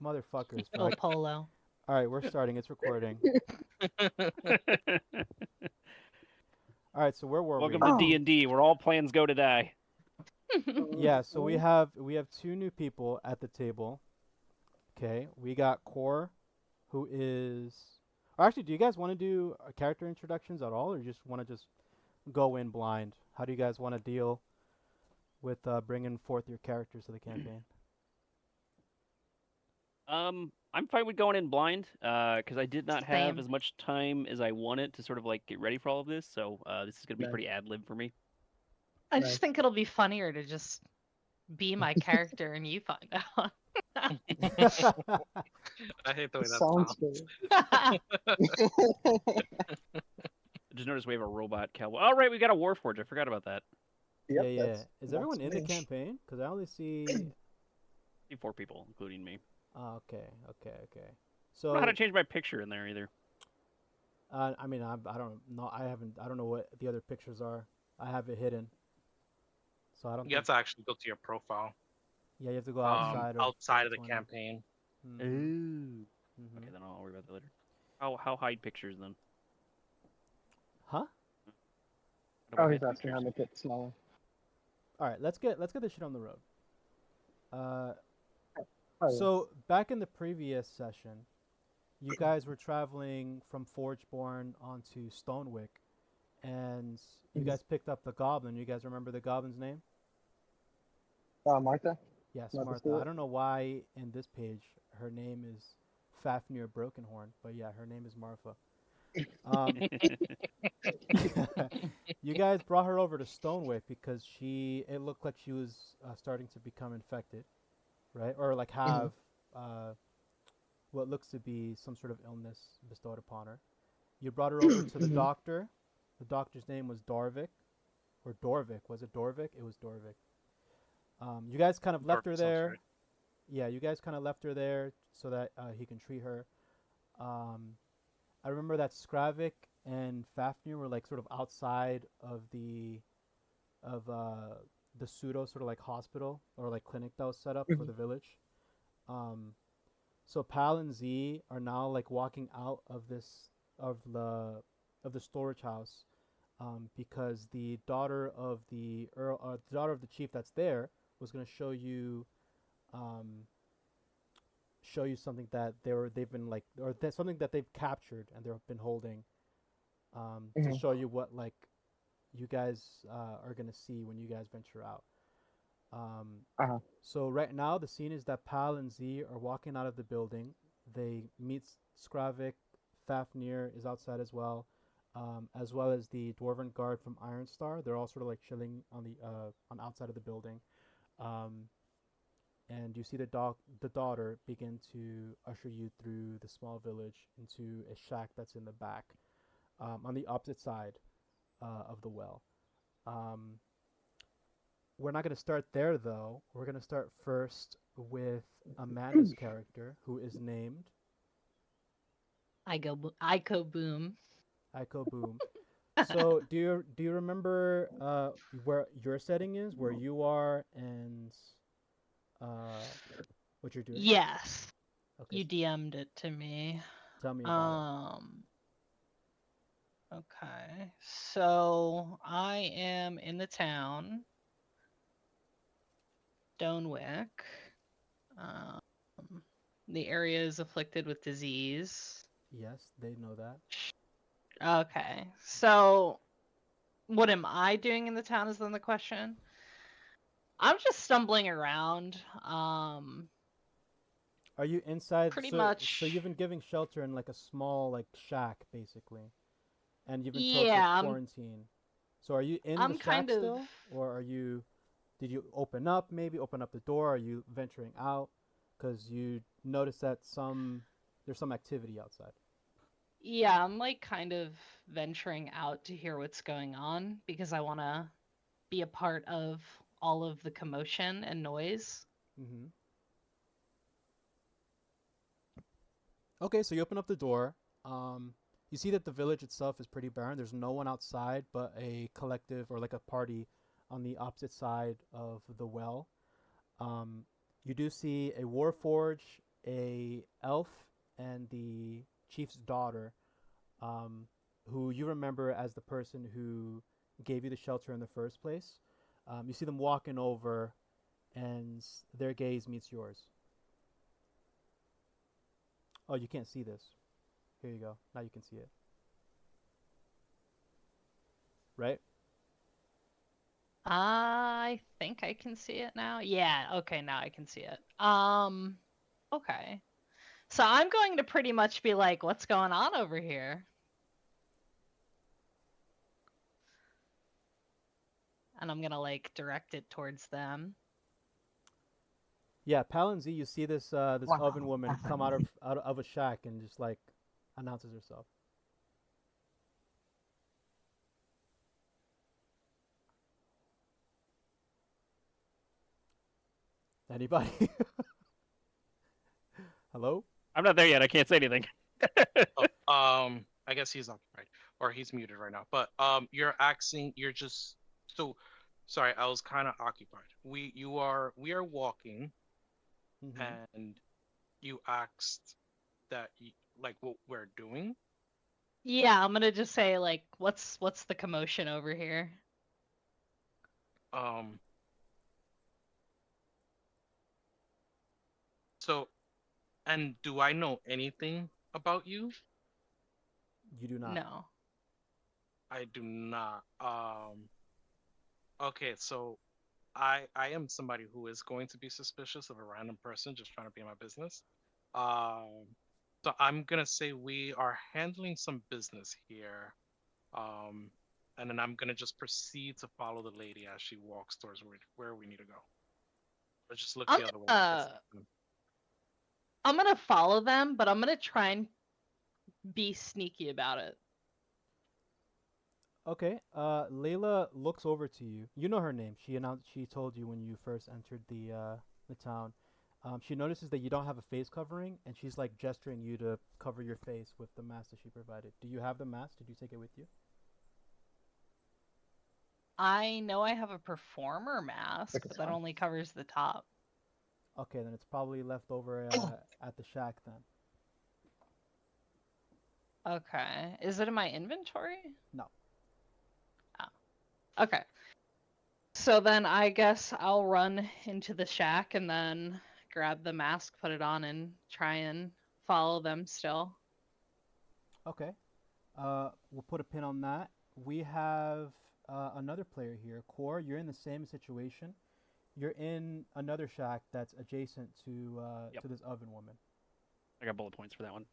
Motherfuckers. El Polo. All right, we're starting. It's recording. All right, so where were Welcome we? to D&D, where all plans go to die. Yeah, so we have two new people at the table. Okay, we got Core, who is. Or actually, do you guys want to do character introductions at all, or just want to just go in blind? How do you guys want to deal with bringing forth your characters to the campaign? I'm fine with going in blind, because I did not have Same. as much time as I wanted to sort of like get ready for all of this, so this is gonna be Nice. pretty ad lib for me. I Nice. just think it'll be funnier to just be my character and you find out. I hate the way that Sounds sounds. good. I just noticed we have a robot cowboy. All right, we got a Warforged. I forgot about that. Yep, yeah. that's- Is everyone in that's the me. campaign? Because I only see. 4 people, including me. Okay. I So don't know how to change my picture in there either. I mean, I don't know. I don't know what the other pictures are. I have it hidden. So I don't. You have to actually go to your profile Yeah, you have to go outside outside of the 20. campaign. Mhm. Ooh. Mhm. Okay, then I'll worry about that later. How hide pictures then? Huh? How do I Oh, he's hide asking how to pictures? make it smaller. All right, let's get this shit on the road. Oh, So back in the previous session, you guys were traveling from Forgeborn onto Stonewick, and you Mhm. guys picked up the goblin. You guys remember the goblin's name? Martha? Yes, Martha Martha. Stewart? I don't know why in this page her name is Fafnir Brokenhorn, but yeah, her name is Martha. You guys brought her over to Stonewick because it looked like she was starting to become infected, right? Or like have what looks to be some sort of illness bestowed upon her. You brought her over to the doctor. The doctor's name was Dorvik, or Dorvik. Was it Dorvik? It was Dorvik. You guys kind of left her Sounds there. right. Yeah, you guys kind of left her there so that he can treat her. I remember that Scravik and Fafnir were like sort of outside of the pseudo sort of like hospital or like clinic that was set up for the village. So Pal and Z are now like walking out of the storage house because the daughter of the daughter of the chief that's there was going to show you something that they've been like or something that they've captured and they've been holding to show you what like you guys are gonna see when you guys venture out. So right now the scene is that Pal and Z are walking out of the building. They meet Skravik. Fafnir is outside as well as the dwarven guard from Iron Star. They're all sort of like chilling on outside of the building. Um, and you see the daughter begin to usher you through the small village into a shack that's in the back, on the opposite side of the well. Um, we're not going to start there though. We're going to start first with Amanda's character, who is named Aiko Boom. Aiko Boom. So do you remember where your setting is, where you are, and uh, what you're doing? Yes. Okay, You DM'd it to me. tell me about Okay. So I am in the town, Stonewick. Um, the area is afflicted with disease. it. Yes, they know that. Okay. So what am I doing in the town is then the question. I'm just stumbling around. Are you inside? Pretty So much. you've been giving shelter in like a small like shack basically, and you've been told to Yeah, quarantine. So are you in the I'm shack kind of. still, or are you? Did you open up? Maybe open up the door. Are you venturing out? Because you notice that there's some activity outside. Yeah, I'm like kind of venturing out to hear what's going on because I want to be a part of all of the commotion and noise. Mm-hmm. Okay, so you open up the door. You see that the village itself is pretty barren. There's no one outside but a collective or like a party on the opposite side of the well. You do see a Warforged, a elf and the chief's daughter, who you remember as the person who gave you the shelter in the first place. You see them walking over, and their gaze meets yours. Oh, you can't see this. Here you go. Now you can see it. Right? I think I can see it now. Yeah, okay, now I can see it. Okay. So I'm going to pretty much be like, what's going on over here? And I'm gonna like direct it towards them. Yeah, Paladin Z, you see this this oven woman come out of a shack and just like announces herself. Anybody? Hello? I'm not there yet. I can't say anything. I guess he's occupied or he's muted right now. But you're asking, you're just so sorry. I was kind of occupied. We are walking, Mhm. and you asked that like what we're doing. Yeah, I'm gonna just say like, what's the commotion over here? So, and do I know anything about you? You do not. No. I do not. Okay, so I am somebody who is going to be suspicious of a random person just trying to be in my business. So I'm gonna say we are handling some business here. And then I'm gonna just proceed to follow the lady as she walks towards where we need to go. Or just look I'm the other way. I'm gonna follow them, but I'm gonna try and be sneaky about it. Okay. Layla looks over to you. You know her name. She told you when you first entered the town. She notices that you don't have a face covering, and she's like gesturing you to cover your face with the mask that she provided. Do you have the mask? Did you take it with you? I know I have a performer mask, but that only covers the top. Okay, then it's probably left over at the shack then. Okay. Is it in my inventory? No. Oh. Okay. So then I guess I'll run into the shack and then grab the mask, put it on, and try and follow them still. Okay. We'll put a pin on that. We have another player here. Core, you're in the same situation. You're in another shack that's adjacent to Yep. to this oven woman. I got bullet points for that one.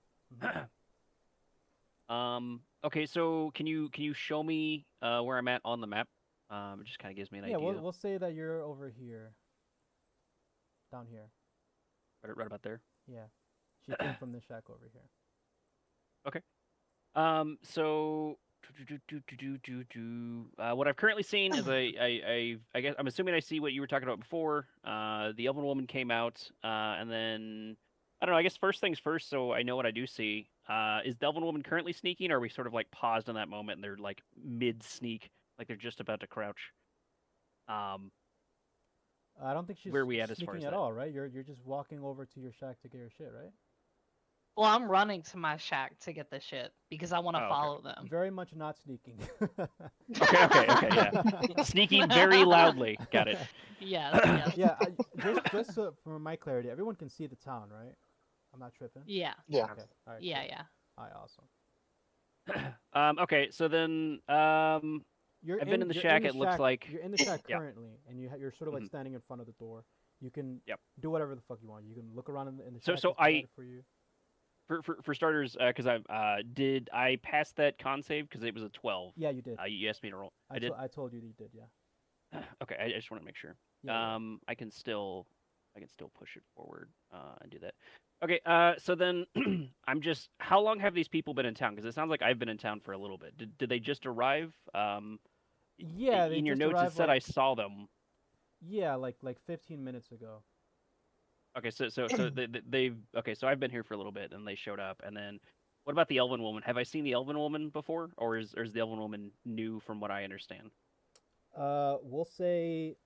Mhm. Okay, so can you show me where I'm at on the map? It just kind of gives me an Yeah, idea. we'll say that you're over here. Down here. Right about there. Yeah. She came from this shack over here. Okay. So what I've currently seen is I guess I'm assuming I see what you were talking about before. The elven woman came out, and then I don't know. I guess first things first, so I know what I do see. Is the elven woman currently sneaking, or are we sort of like paused in that moment and they're like mid sneak, like they're just about to crouch? I don't think she's Where are we at as far sneaking as at that? all, right? You're just walking over to your shack to get your shit, right? Well, I'm running to my shack to get the shit because I want to Oh, okay. follow them. Very much not sneaking. Okay, yeah. Sneaking very loudly. Got it. Yes, yes. Yeah, just so, for my clarity, everyone can see the town, right? I'm not tripping. Yeah. Yeah. Okay. All right. Yeah, cool. yeah. All right. Awesome. Okay, so then You're I've been in the you're shack. the It looks shack- like you're in the shack Yeah. currently, and you're sort of like Mhm. standing in front of the door. You can Yep. do whatever the fuck you want. You can look around in the So- shack. so that's provided for you. For starters, because did I pass that con save because it was a 12? Yeah, you did. You asked me to roll. I did. I told you that you did. Yeah. Okay, I just want to make sure. Yeah. I can still push it forward and do that. Okay, so then how long have these people been in town? Because it sounds like I've been in town for a little bit. Did they just arrive? Yeah. They In your just notes it arrived, said I like, saw them. Yeah, like 15 minutes ago. Okay, so they've okay. So I've been here for a little bit, and they showed up. And then, what about the Elven woman? Have I seen the Elven woman before, or is the Elven woman new from what I understand? We'll say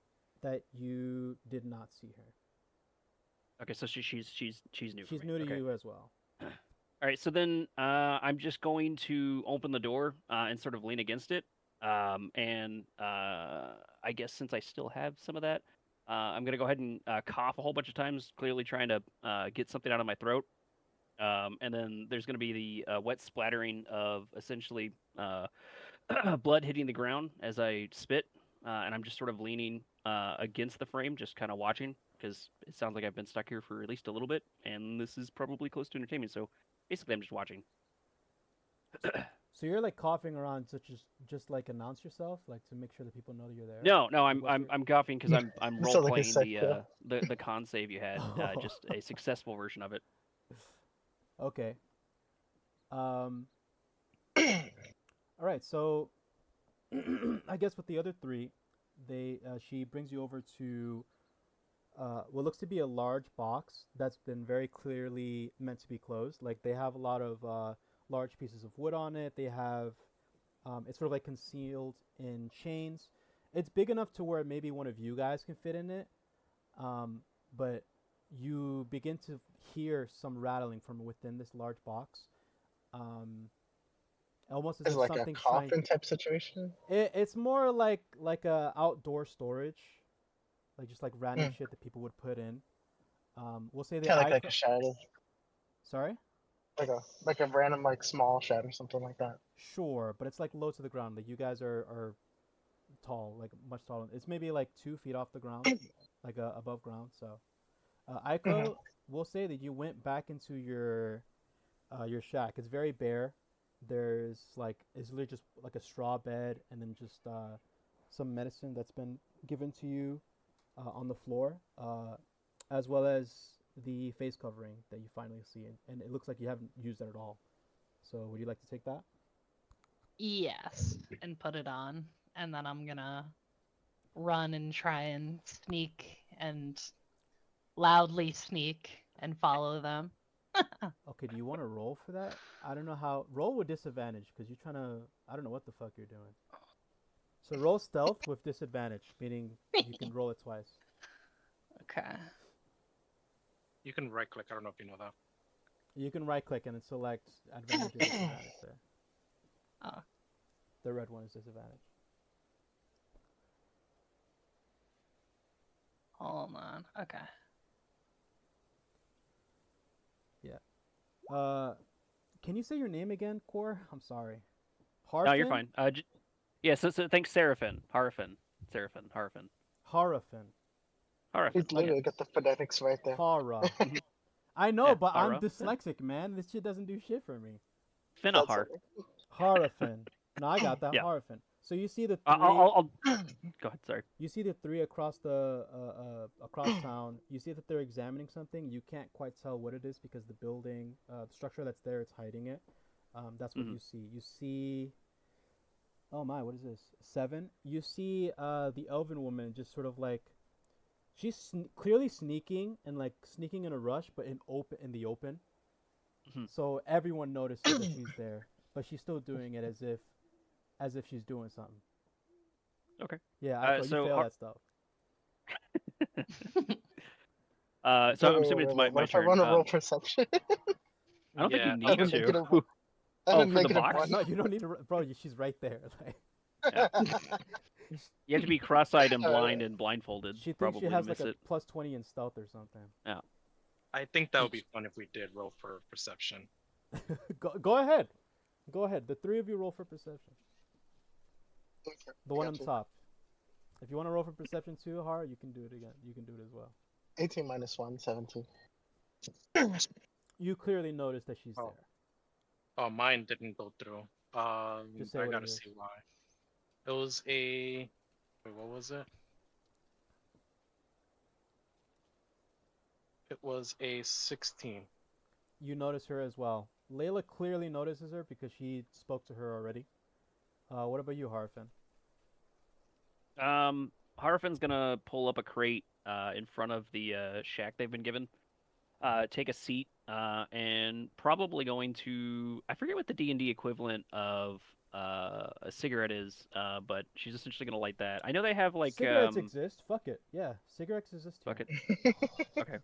that you did not see her. Okay, so she's new. She's for me. new to Okay. you as well. All right, so then I'm just going to open the door and sort of lean against it. And I guess since I still have some of that, I'm going to go ahead and cough a whole bunch of times, clearly trying to get something out of my throat. And then there's going to be the wet splattering of essentially blood hitting the ground as I spit. And I'm just sort of leaning against the frame, just kind of watching, because it sounds like I've been stuck here for at least a little bit, and this is probably close to entertainment. So basically, I'm just watching. So you're like coughing around to just like announce yourself, like to make sure that people know that you're there. No, Like, I'm what's I'm your- I'm coughing because I'm It role sounds like a playing sick kill. the con save you had, just a successful version of it. Okay. Um. All right. So, I guess with the other three, she brings you over to what looks to be a large box that's been very clearly meant to be closed. Like they have a lot of large pieces of wood on it. They have it's sort of like concealed in chains. It's big enough to where maybe one of you guys can fit in it, but you begin to hear some rattling from within this large box. Um, almost as It's if like a something's trying. coffin type situation. It's more like a outdoor storage, like just like random Mm. shit that people would put in. We'll say the Kind of like icon. a shadow, Sorry. like a random like small shadow, something like that. Sure, but it's like low to the ground. Like you guys are tall, like much taller. It's maybe like 2 feet off the ground, like above ground. So, Aiko, we'll say that you went back into your shack. It's very bare. There's like it's literally just like a straw bed, and then just some medicine that's been given to you on the floor, as well as the face covering that you finally see, and it looks like you haven't used that at all. So, would you like to take that? Yes, and put it on, and then I'm gonna run and try and sneak and loudly sneak and follow them. Okay, do you want to roll for that? I don't know how. Roll with disadvantage because you're trying to. I don't know what the fuck you're doing. So roll stealth with disadvantage, meaning you can roll it twice. Okay. You can right click. I don't know if you know that. You can right click and then select advantage or disadvantage there. Oh. The red one is disadvantage. Hold on. Okay. Can you say your name again, Core? I'm sorry. No, you're Harfin? fine. Yeah. So thanks, Seraphin. Harfin. Harafin. Harafin. He's Yeah. literally got the phonetics right there. Hara. I know, Yeah, but I'm Hara. dyslexic, man. This shit doesn't do shit for me. Finahar. Harafin. No, I got that. Yeah. Harafin. So you see the 3 I'll go ahead. Sorry. You see the 3 across the across town. You see that they're examining something. You can't quite tell what it is because the building, the structure that's there, it's hiding it. That's what Mhm. you see. You see. Oh my, what is this? 7. You see the elven woman just sort of like she's clearly sneaking and like sneaking in a rush, but in the open. Mhm. So everyone notices that she's there, but she's still doing it as if she's doing something. Okay. Yeah, I thought so you fail Har- that stuff. So I'm assuming it's my What if I turn. want to roll perception? I don't think Yeah, you I need have a to. negative, I Oh, have a for the negative box? one. No, you don't need to. Bro, she's right there. Like, You have to be cross-eyed and Alright. blind and blindfolded. she thinks probably she has to like miss a it. plus 20 in stealth or something. I think that would be fun if we did roll for perception. Go ahead. Go ahead. The 3 of you roll for perception. Okay, The one on gotcha. top. If you want to roll for perception too, Har, you can do it again. You can do it as well. 18 minus 1, 17. You clearly notice that she's Oh. there. Oh, mine didn't go through. Just say I what gotta it is. see why. It was a. Wait, what was it? It was a 16. You notice her as well. Layla clearly notices her because she spoke to her already. What about you, Harfin? Harfin's gonna pull up a crate in front of the shack they've been given. Take a seat and probably going to I forget what the D&D equivalent of a cigarette is, but she's essentially gonna light that. I know they have like Cigarettes exist. Fuck it. Yeah, cigarettes exist here. fuck it. Okay.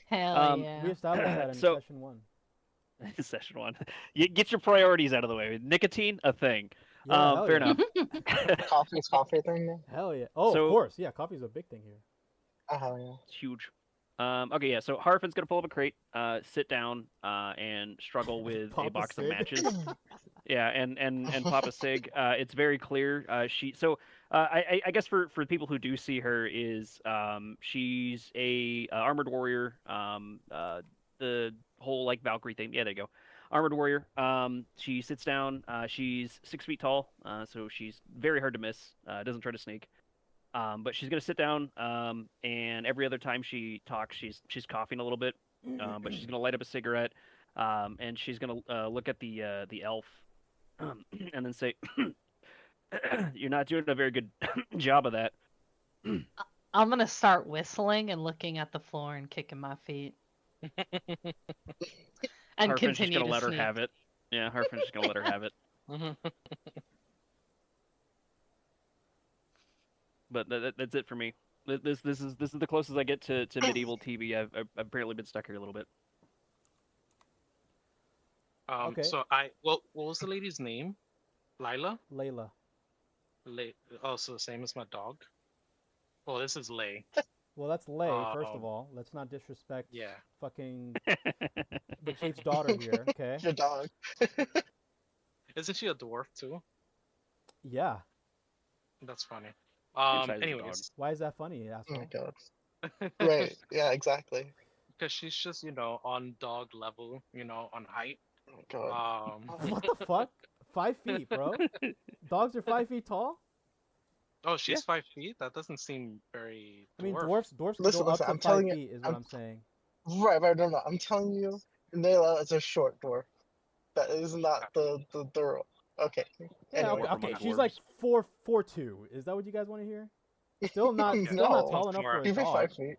Hell yeah. We established that in So- session 1. Session 1. You get your priorities out of the way. Nicotine, a thing. Yeah, hell Fair yeah. enough. Coffee's coffee thing. Man. Hell yeah. Oh, So- of course. Yeah, coffee's a big thing here. Oh hell yeah. It's huge. Okay, yeah. So Harfin's gonna pull up a crate, sit down, and struggle with Pop a a box of cig. matches. Yeah, and pop a cig. It's very clear. I guess for people who do see her is she's a armored warrior. The whole like Valkyrie thing. Yeah, there you go. Armored warrior. She sits down. She's 6 feet tall. So she's very hard to miss. Doesn't try to sneak. But she's gonna sit down. And every other time she talks, she's coughing a little bit. But she's gonna light up a cigarette. And she's gonna look at the elf. And then say, "You're not doing a very good job of that." I'm gonna start whistling and looking at the floor and kicking my feet. And Harfin's just continue gonna to let her sneak. have it. Yeah, Harfin's just gonna let her have it. But that's it for me. This is the closest I get to medieval TV. I've apparently been stuck here a little bit. Okay. So what was the lady's name? Lila? Layla. Oh, so the same as my dog. Well, this is Lay. Well, that's Lay, first of Um, all. Let's not disrespect Yeah. fucking the chief's daughter here, okay? Your dog. Isn't she a dwarf too? Yeah. That's funny. size of the Anyways, Why is that funny, Oh asshole? my god. Right. Yeah. Exactly. because she's just on dog level, on height. Oh my god. What the fuck? 5 feet, bro. Dogs are 5 feet tall? Oh, she's 5 feet. That doesn't seem very. I mean, dwarf. dwarfs can Listen, go up listen, to I'm 5 telling you- feet, is what I'm- I'm saying. Right. No. I'm telling you, Nayla is a short dwarf. That is not the dwarf. Okay. Yeah, Anyway. okay, from okay. my She's dwarves. like 4'2". Is that what you guys want to hear? Still not No. tall enough for a Give me dog. 5 feet.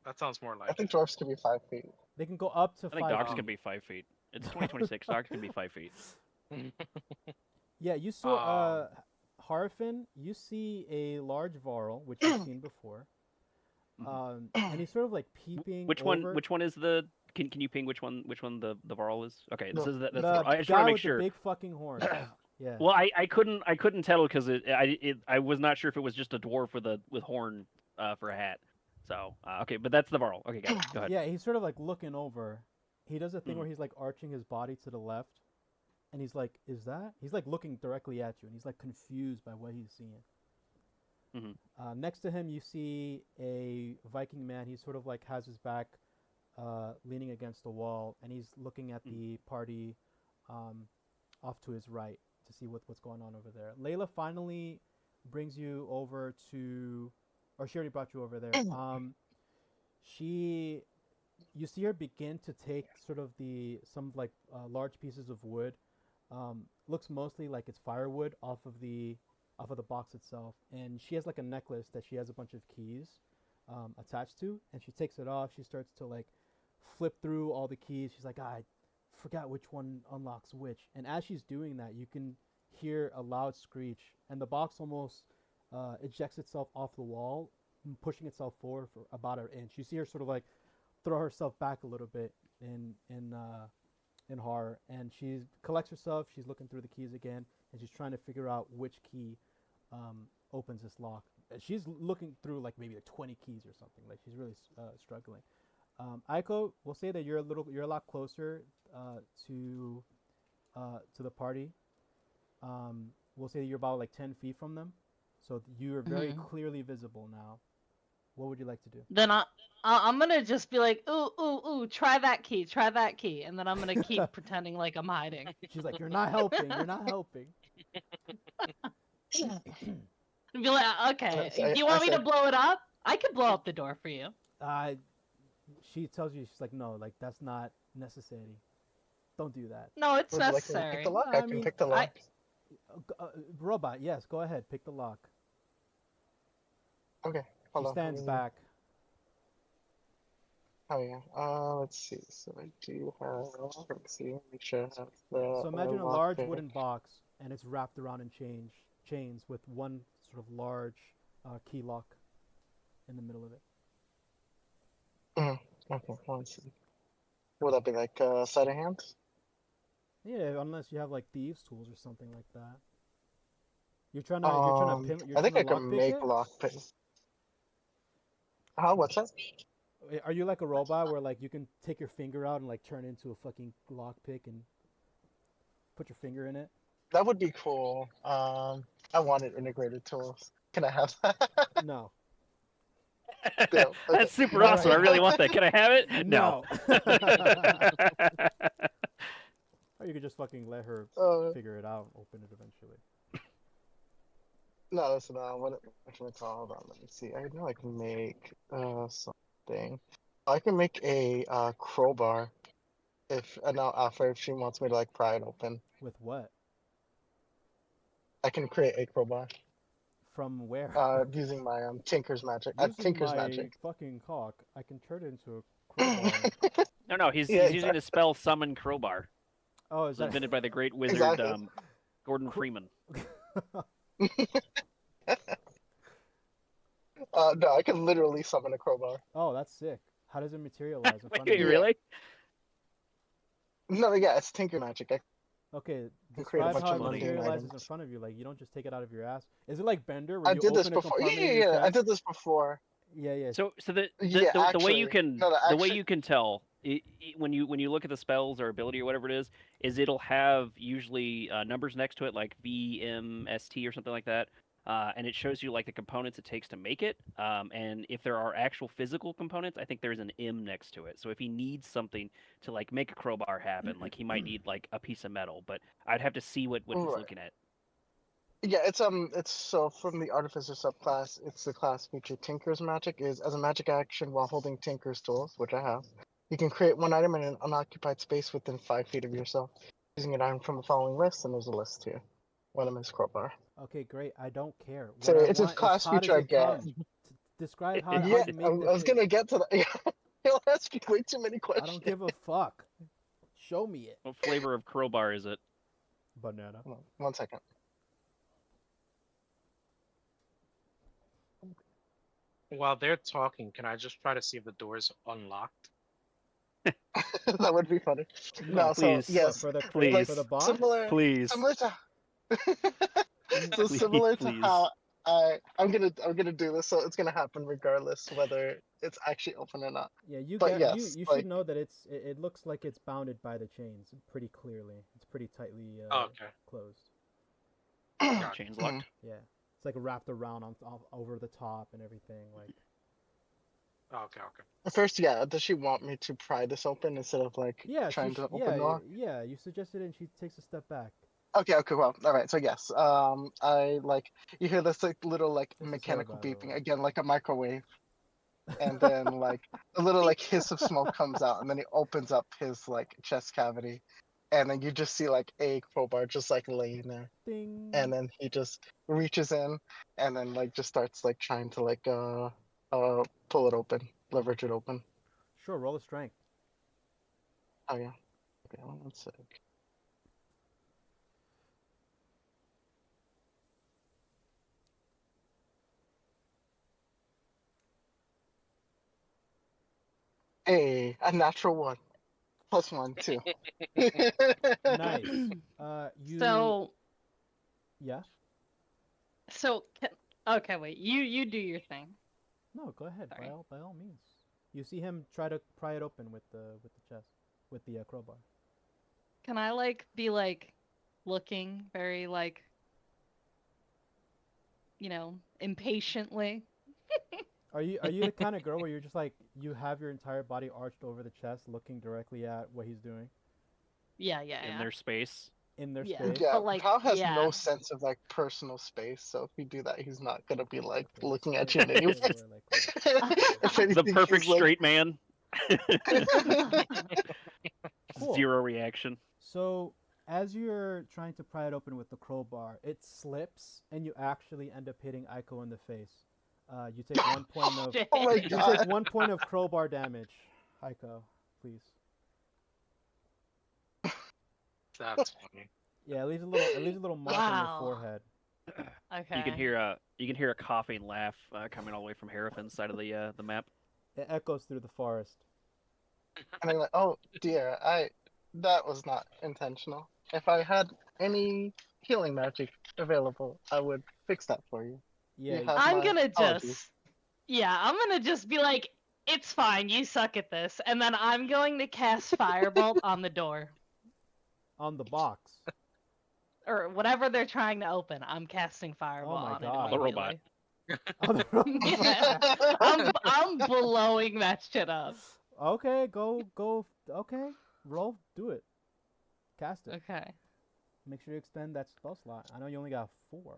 That sounds more I like. think dwarfs can be 5 feet. They can go up to I think 5 dogs feet. can be 5 feet. It's 2026. Dogs can be 5 feet. Yeah, you saw Harfin, you see a large Varl, which you've seen before. And he's sort of like peeping Which over. one is the? Can you ping which one the Varl is? Okay, this No, is that's the I just guy want to make with sure. the big fucking horn. Yeah. Well, I couldn't tell because I was not sure if it was just a dwarf with horn for a hat. So okay, but that's the Varl. Okay, got it. Go ahead. Yeah, he's sort of like looking over. He does a thing Mhm. where he's like arching his body to the left, and he's like, "Is that?" He's like looking directly at you, and he's like confused by what he's seeing. Next to him, you see a Viking man. He sort of like has his back leaning against the wall, and he's looking at the party off to his right to see what's going on over there. Layla finally brings you over to, or she already brought you over there. You see her begin to take sort of some like large pieces of wood. Looks mostly like it's firewood off of the box itself, and she has like a necklace that she has a bunch of keys attached to, and she takes it off. She starts to like flip through all the keys. She's like, I forgot which one unlocks which. And as she's doing that, you can hear a loud screech, and the box almost ejects itself off the wall, pushing itself forward for about an inch. You see her sort of like throw herself back a little bit in horror, and she collects herself. She's looking through the keys again, and she's trying to figure out which key opens this lock. She's looking through like maybe 20 keys or something. Like she's really struggling. Aiko, we'll say that you're a lot closer to the party. We'll say that you're about like 10 feet from them, so you are very clearly visible now. What would you like to do? Then I'm gonna just be like, ooh, try that key, and then I'm gonna keep pretending like I'm hiding. She's like, "You're not helping. You're not helping." And be like, okay, I- do you I want me to said- blow it up? I could blow up the door for you. She tells you, she's like, "No, like that's not necessary. Don't do that." No, it's Would you like to necessary. pick the lock? I I can mean, pick the lock. Robot, yes, go ahead, pick the lock. Okay. Hold She on. stands back. Oh yeah. Let's see. So I do have. Let's see. Make sure I have the. So imagine a lock large pick. wooden box and it's wrapped around in chains with one sort of large key lock in the middle of it. Okay, let's see. Would that be like sleight of hand? Yeah, unless you have like thieves' tools or something like that. You're trying to pin. You're I think trying I to can lockpick make it. lockpick. How? What's that? Are you like a robot where like you can take your finger out and like turn into a fucking lockpick and put your finger in it? That would be cool. I wanted integrated tools. Can I have that? No. No. Okay. That's super Not awesome. right I really now. want that. Can I have it? No. Or you could just fucking let her Uh, figure it out and open it eventually. no, that's not what can I call? Hold on, let me see. I know I can make something. I can make a crowbar if now Alfred, if she wants me to like pry it open. With what? I can create a crowbar From where? using my Tinker's magic. Using Tinker's my magic. fucking cock, I can turn it into a crowbar. No, he's Yeah, using the spell summon crowbar. Oh, It is was that? invented by the great wizard Exactly. Gordon Freeman. No, I can literally summon a crowbar. Oh, that's sick. How does it materialize in front of Wait, you? really? No, yeah, it's Tinker magic. I Okay, can create a describe bunch how of it money. materializes in items. front of you. Like you don't just take it out of your ass. Is it like Bender where I you did this open a before. Yeah, compartment in yeah, your yeah. I chest? did this before. Yeah, yeah. So the Yeah, the way you actually, can no, the way actually, you can tell when you look at the spells or ability or whatever it is it'll have usually numbers next to it like V, M, S, T or something like that, and it shows you like the components it takes to make it. And if there are actual physical components, I think there's an M next to it. So if he needs something to like make a crowbar happen, like he might need like a piece of metal, but I'd have to see what he's right. looking at. Yeah, it's so from the Artificer subclass, it's the class feature Tinker's magic is as a magic action while holding Tinker's tools, which I have. You can create one item in an unoccupied space within 5 feet of yourself using an item from the following list, and there's a list here. One of them is crowbar. Okay, great. I don't care. So What I it's a want is class how feature does I it get. come? Describe how Yeah, you I, make I the was shit. gonna get to that. He'll ask you way too many I questions. don't give a fuck. Show me it. What flavor of crowbar is it? Banana. Hold on, 1 second. While they're talking, can I just try to see if the door's unlocked? That would be funny. No, No, so please. yes, For the Please. like for the boss. similar Please. to so Please, similar to please. how I'm gonna do this, so it's gonna happen regardless whether it's actually open or not. Yeah, you But get yes, you like should know that it looks like it's bounded by the chains pretty clearly. It's pretty tightly Okay. closed. Chains locked. Yeah, it's like wrapped around over the top and everything. Like Okay. first, yeah, does she want me to pry this open instead of like yeah, trying to open yeah, the lock? yeah. You suggested it, and she takes a step back. Okay, well, all right. So yes, I like you hear this like little like This is her, mechanical by the beeping way. again, like a microwave, and then like a little like hiss of smoke comes out, and then he opens up his like chest cavity, and then you just see like a crowbar just like laying there, Ding. and then he just reaches in, and then like just starts like trying to like pull it open, leverage it open. Sure, roll a strength. Oh yeah. Okay, 1 sec. Hey, a natural 1. +1, 2. Nice. You. So Yeah. okay, wait. You do your thing. No, go ahead. Sorry. By all means. You see him try to pry it open with the chest, with the crowbar. Can I like be like looking very like impatiently? Are you the kind of girl where you're just like you have your entire body arched over the chest, looking directly at what he's doing Yeah. In their space. in their Yeah. space? Yeah, But, like, Pal has yeah. no sense of like personal space, so if you do that, he's not gonna be like Okay, looking at stay- you in any way. stay there, like, If The anything, perfect he's, like, straight man. Cool. Zero reaction. So as you're trying to pry it open with the crowbar, it slips and you actually end up hitting Aiko in the face. You take 1 point of Shit. Oh my you god. take 1 point of crowbar damage. Aiko, please. That's funny. Yeah, it leaves a little mark on your Wow. forehead. Okay. You can hear a coughing laugh coming all the way from Hrafn's side of the map. It echoes through the forest. And I'm like, oh dear, that was not intentional. If I had any healing magic available, I would fix that for you. Yeah, have I'm my gonna apologies. just. Yeah, I'm gonna just be like, it's fine, you suck at this. And then I'm going to cast Firebolt on the door. on the box. Or whatever they're trying to open. I'm casting Firebolt my on God. it The robot. immediately. Yeah. I'm blowing that shit up. Okay, go. Okay, roll, do it. Cast it. Okay. Make sure you expend that spell slot. I know you only got 4,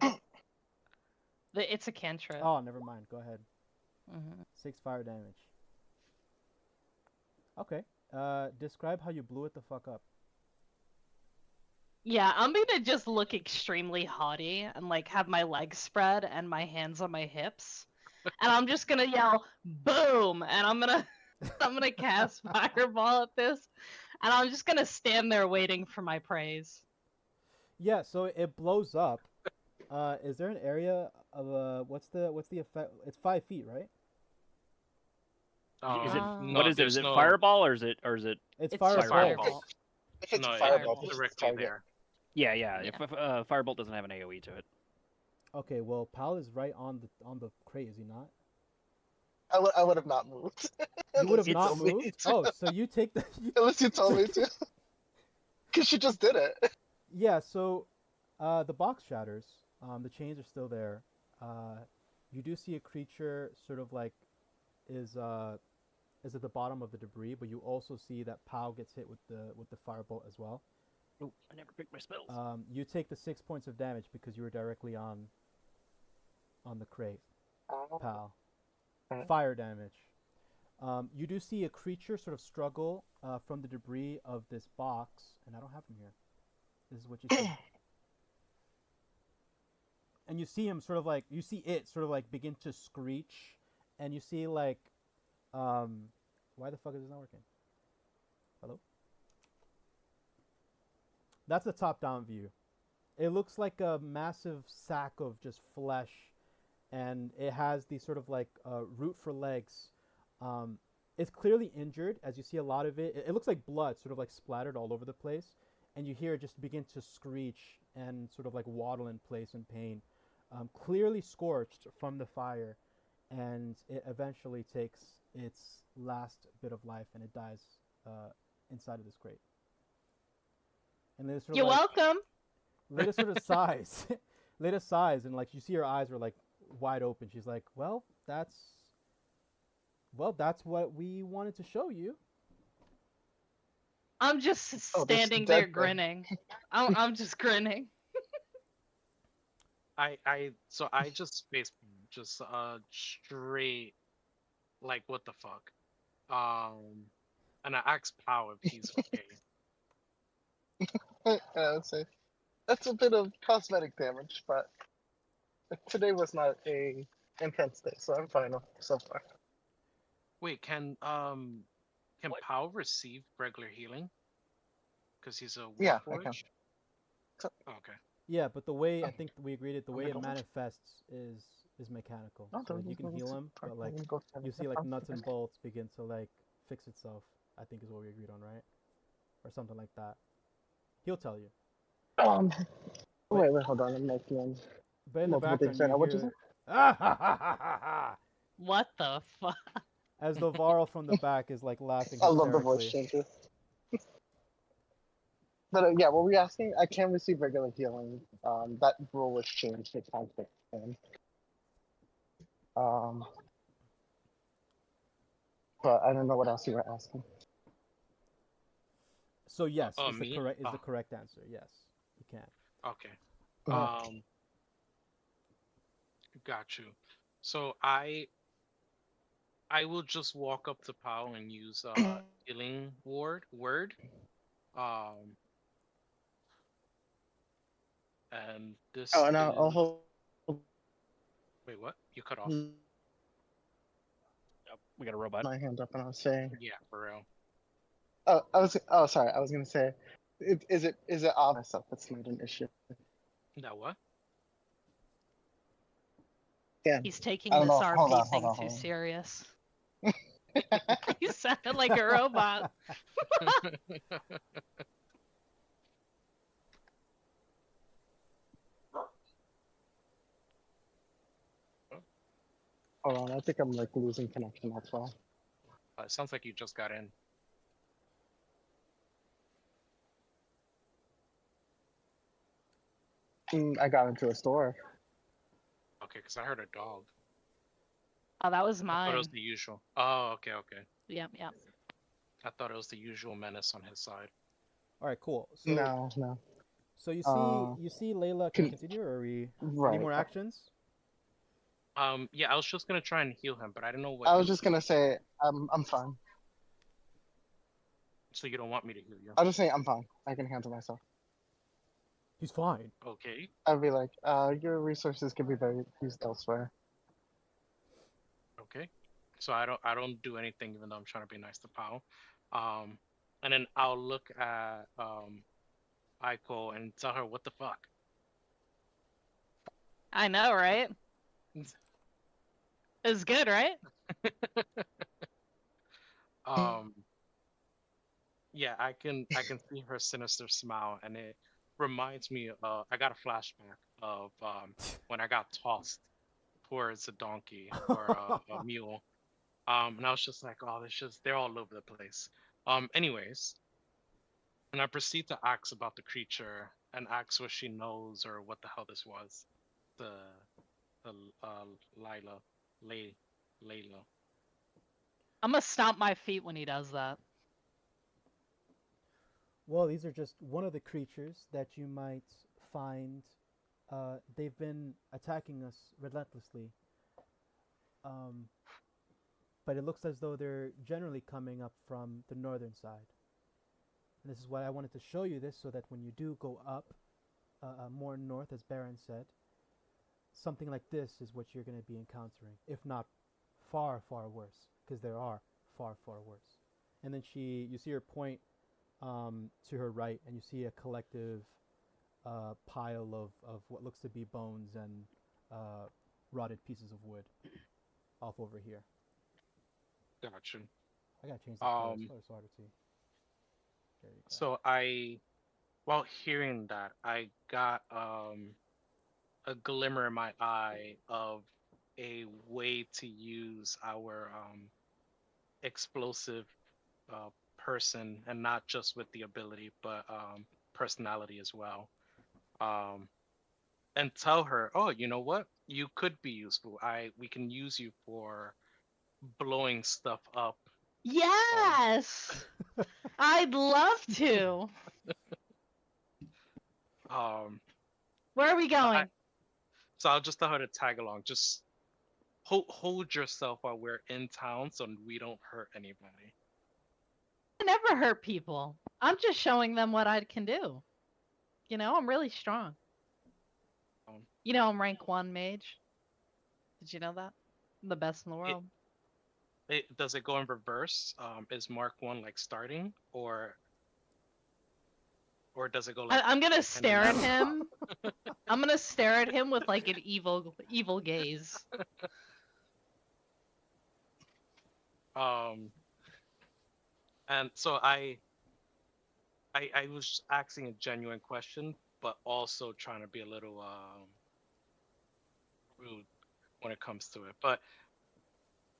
right? It's a cantrip. Oh, never mind. Go ahead. Mhm. 6 fire damage. Okay. Describe how you blew it the fuck up. Yeah, I'm gonna just look extremely haughty and like have my legs spread and my hands on my hips. And I'm just gonna yell boom and I'm gonna cast fireball at this. And I'm just gonna stand there waiting for my praise. Yeah, so it blows up. Is there an area of what's the effect? It's 5 feet, right? Is it No, what is it? there's Is it no- fireball or is it It's It's fire just Firebolt. fireball. If it's No, a yeah, fireball, it's it's directly target. there. Yeah. Yeah. If firebolt doesn't have an AOE to it. Okay, well, Pal is right on the crate, is he not? I would have not moved. You would have Unless not told me moved? to. Oh, so you take the... Unless you told me to. Because she just did it. Yeah, so the box shatters. The chains are still there. You do see a creature sort of like is at the bottom of the debris, but you also see that Pal gets hit with the firebolt as well. Oh, I never picked my spells. You take the 6 points of damage because you were directly on the crate, Pal. Alright. Fire damage. You do see a creature sort of struggle from the debris of this box, and I don't have him here. This is what you see. And you see him sort of like, you see it sort of like begin to screech, and you see like, why the fuck is this not working? Hello? That's the top-down view. It looks like a massive sack of just flesh, and it has these sort of like root for legs. It's clearly injured, as you see a lot of it. It looks like blood sort of like splattered all over the place, and you hear it just begin to screech and sort of like waddle in place in pain. Clearly scorched from the fire, and it eventually takes its last bit of life, and it dies inside of this crate. And then sort of You're like, welcome. Leda sort of sighs. Leda sighs, and like you see her eyes are like wide open. She's like, well, that's what we wanted to show you. I'm just Oh, this standing dead there thing. grinning. I'm just grinning. I just face just straight like what the fuck. And I asked Pow if he's okay. I would say that's a bit of cosmetic damage, but today was not a intense day, so I'm fine so far. Wait, can Pow receive regular healing? Because he's a Yeah, I can. Warforged? So- Okay. Yeah, but the way I think we agreed it, the way it Mechanical? manifests is mechanical. No, So like, you can heal him, but like you see like nuts and bolts begin to like fix itself. I think is what we agreed on, right? Or something like that. He'll tell you. Wait, hold on. I'm making But in the multiple things right background, now. you What'd you hear say? ah, ha, ha, ha, ha, ha, What the fuck? as the Varl from the back is like laughing I love the voice hysterically. changes. But yeah, what were you asking? I can receive regular healing. That rule was changed to conflict. But I don't know what else you were asking. So yes, Oh, is the me? correct Oh. answer. Yes, you can. Okay. Mhm. Got you. So I will just walk up to Pow and use healing word. And this Oh, and is... I'll hold. Wait, what? You cut off? Oh, we got a robot. My hand up, and I was saying. Yeah, for real. Oh, sorry. I was gonna say, Is it off myself? That's not an issue. That what? Yeah. He's taking I don't this know. Hold RP on, thing hold on, too hold on. serious. You sounded like a robot. Hold on. I think I'm like losing connection. That's why. It sounds like you just got in. I got into a store. Okay, because I heard a dog. Oh, that was I thought it mine. was the usual. Oh, okay, okay. Yep. I thought it was the usual menace on his side. All right, cool. So No. so you Uh, see Layla. Can we continue, or are we any Right. more actions? Yeah, I was just gonna try and heal him, but I don't know what. I you was just gonna say I'm fine. So you don't want me to heal you? I'll just say I'm fine. I can handle myself. He's fine. Okay. I'd be like, your resources can be very used elsewhere. Okay. So I don't do anything, even though I'm trying to be nice to Pao. And then I'll look at Aiko and tell her what the fuck. I know, right? It's good, right? Yeah, I can see her sinister smile, and it reminds me. I got a flashback of when I got tossed towards a donkey or a mule. And I was just like, oh, they're all over the place. Anyways, and I proceed to ask about the creature and ask what she knows or what the hell this was. The Lila, Layla. I'm gonna stomp my feet when he does that. Well, these are just one of the creatures that you might find. They've been attacking us relentlessly. But it looks as though they're generally coming up from the northern side. And this is why I wanted to show you this, so that when you do go up more north, as Baron said, something like this is what you're going to be encountering, if not far, far worse, because there are far, far worse. And then you see her point to her right, and you see a collective pile of what looks to be bones and rotted pieces of wood off over here. Gotcha. I gotta change the color. It's so hard to see. There you go. So while hearing that, I got a glimmer in my eye of a way to use our explosive person, and not just with the ability, but personality as well. And tell her, oh, you know what? You could be useful. We can use you for blowing stuff up. Yes! I'd love to. Where are we going? So I'll just tell her to tag along. Just hold yourself while we're in town, so we don't hurt anybody. I never hurt people. I'm just showing them what I can do. You know, I'm really strong. You know, I'm rank 1 mage. Did you know that? I'm the best in the world. Does it go in reverse? Is Mark 1 like starting, or does it go like? I'm gonna stare at him. I'm gonna stare at him with like an evil gaze. And so I was asking a genuine question, but also trying to be a little rude when it comes to it. But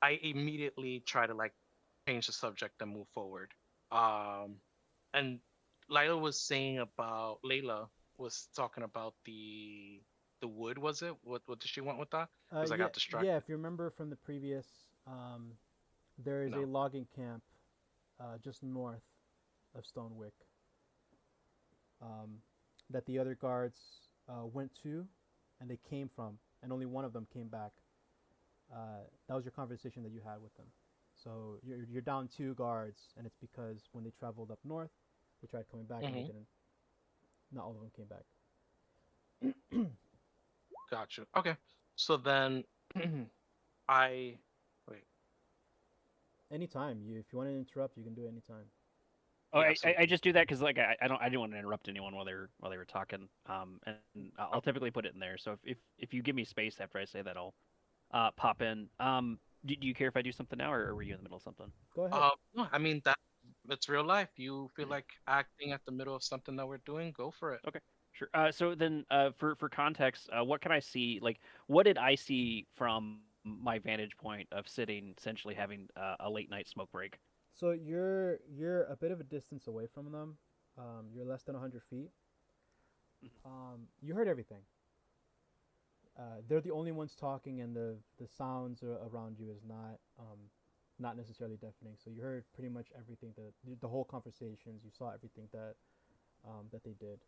I immediately try to like change the subject and move forward. And Layla was talking about the wood. Was it? What did she want with that? Because I got distracted. Yeah, if you remember from the previous, there is a logging camp just north of Stonewick that the other guards went to, and they came from, and only one of them came back. That was your conversation that you had with them. So you're down 2 guards, and it's because when they traveled up north, they tried coming back and they didn't. Not all of them came back. Gotcha. Okay. So then I wait. Anytime. If you want to interrupt, you can do it anytime. Oh, I absolutely. just do that because like I didn't want to interrupt anyone while they were talking. And I'll typically put it in there. So if you give me space after I say that, I'll pop in. Do you care if I do something now, or were you in the middle of something? Go ahead. No, I mean that it's real life. You feel like acting at the middle of something that we're doing, go for it. Okay, sure. So then, for context, what can I see? Like, what did I see from my vantage point of sitting, essentially having a late night smoke break? So you're a bit of a distance away from them. You're less than 100 feet. You heard everything. They're the only ones talking, and the sounds around you is not necessarily deafening. So you heard pretty much everything, the whole conversations. You saw everything that they did.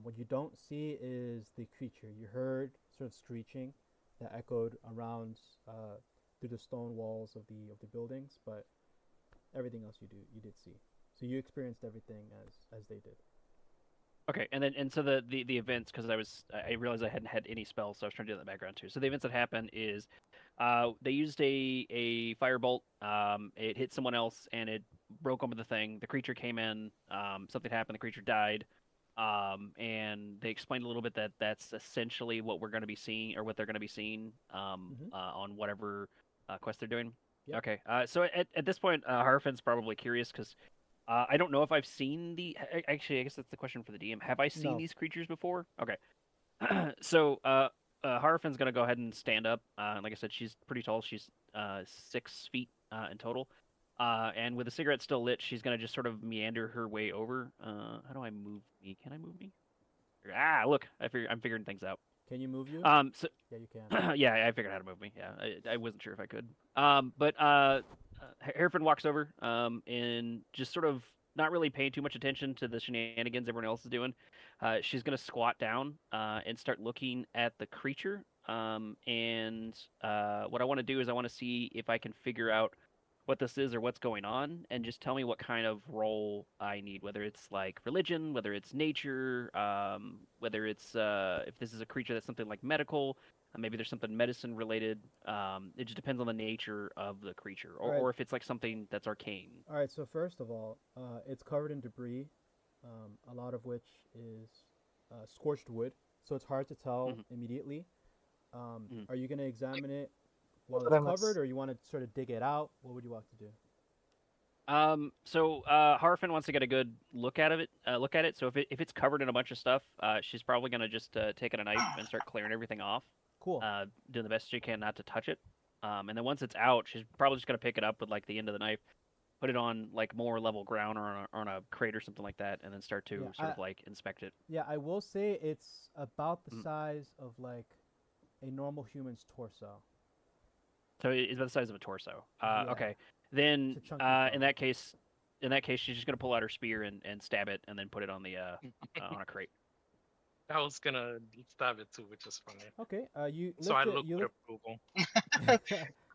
What you don't see is the creature. You heard sort of screeching that echoed around through the stone walls of the buildings, but everything else you did see. So you experienced everything as they did. Okay, and so the events, because I realized I hadn't had any spells, so I was trying to do that in the background too. So the events that happened is, they used a firebolt. It hit someone else and it broke open the thing. The creature came in. Something happened. The creature died. And they explained a little bit that that's essentially what we're going to be seeing, or what they're going to be seeing, on whatever quest they're doing. Yep. Okay. So at this point, Harfin's probably curious because I don't know if I've seen Actually, I guess that's the question for the DM. Have I seen No. these creatures before? Okay. So Harfin's gonna go ahead and stand up. Like I said, she's pretty tall. She's 6 feet in total. And with the cigarette still lit, she's gonna just sort of meander her way over. How do I move me? Can I move me? Look, I'm figuring things out. Can you move you? So Yeah, you can. yeah, I figured out how to move me. Yeah, I wasn't sure if I could. But Harfin walks over, and just sort of not really paying too much attention to the shenanigans everyone else is doing. She's gonna squat down and start looking at the creature. And what I want to do is I want to see if I can figure out what this is or what's going on, and just tell me what kind of role I need, whether it's like religion, whether it's nature, whether it's if this is a creature that's something like medical, maybe there's something medicine related. It just depends on the nature of the creature, Alright. or if it's like something that's arcane. All right. So first of all, it's covered in debris, a lot of which is scorched wood. So it's hard to tell immediately. Mhm. Are you going to examine it while What it's did I miss? covered, or you want to sort of dig it out? What would you want to do? So Harfin wants to get a good look at it. Look at it. So if it's covered in a bunch of stuff, she's probably gonna just take out a knife and start clearing everything off. Cool. Doing the best she can not to touch it. And then once it's out, she's probably just gonna pick it up with like the end of the knife, put it on like more level ground, or on a crate or something like that, and then start to Yeah, sort of like inspect it. Yeah, I will say it's about the Mhm. size of like a normal human's torso. So it's about the size of a torso. Yeah. Okay. Then It's a chunky in foe. that case, she's just gonna pull out her spear and stab it, and then put it on the on a crate. I was gonna stab it too, which is funny. Okay. You So lift I it. look You with lift. approval.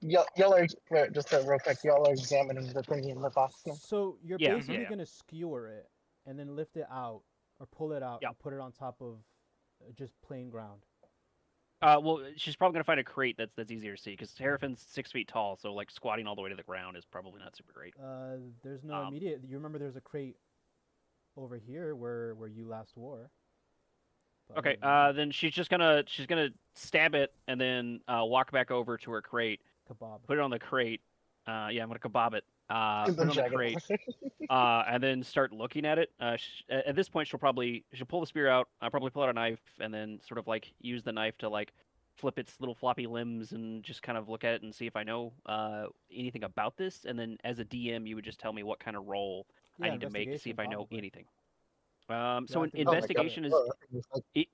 Y'all are just real quick. Y'all are examining the thingy in the box now. So you're Yeah, basically yeah. gonna skewer it and then lift it out or pull it out Yeah. and put it on top of just plain ground. Well, she's probably gonna find a crate that's easier to see, because Terrafin's 6 feet tall, so like squatting all the way to the ground is probably not super great. There's no immediate. You remember there's a crate over here where you last wore. But Okay. other than that, Then she's gonna stab it, and then walk back over to her crate, kebab. put it on the crate. Yeah, I'm gonna kebab it. And Put then it on the jag it crate, off. and then start looking at it. At this point, she'll pull the spear out. Probably pull out a knife, and then sort of like use the knife to like flip its little floppy limbs, and just kind of look at it and see if I know anything about this. And then as a DM, you would just tell me what kind of roll I Yeah, need to make to see investigation if I know probably. anything. You So have to Oh my god. investigation is Oh, it's like-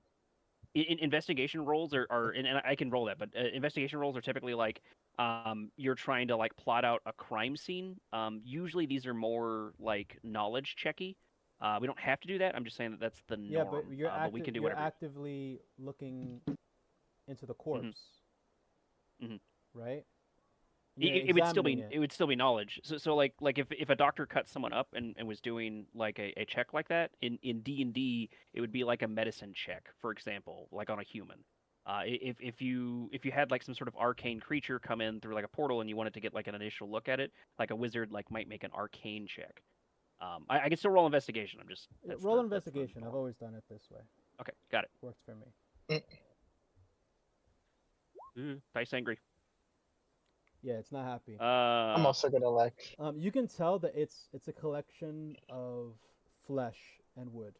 investigation rolls and I can roll that, but investigation rolls are typically like you're trying to like plot out a crime scene. Usually these are more like knowledge checky. We don't have to do that. I'm just saying that that's the norm. Yeah, but But we can do you're whatever. actively looking into the corpse, Mhm. right? You're It would still be examining it would still be knowledge. So like if a doctor cut someone up and was doing like a check like that in D&D, it would be like a medicine check, for example, like on a human. If you had like some sort of arcane creature come in through like a portal and you wanted to get like an initial look at it, like a wizard like might make an arcane check. I can still roll investigation. I'm just Roll investigation. I've always done it this way. Okay, got it. Works for me. Dice angry. Yeah, it's not happy. I'm also gonna like. You can tell that it's a collection of flesh and wood.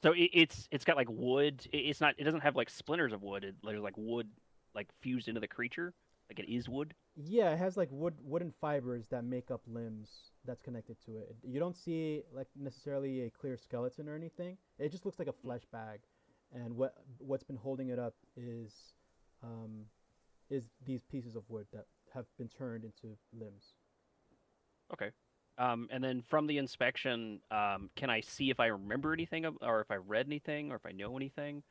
So it's got like wood. It's not. It doesn't have like splinters of wood. There's like wood like fused into the creature. Like it is wood. Yeah, it has like wooden fibers that make up limbs that's connected to it. You don't see like necessarily a clear skeleton or anything. It just looks like a flesh bag, and what's been holding it up is these pieces of wood that have been turned into limbs. Okay. And then from the inspection, can I see if I remember anything, or if I read anything, or if I know anything?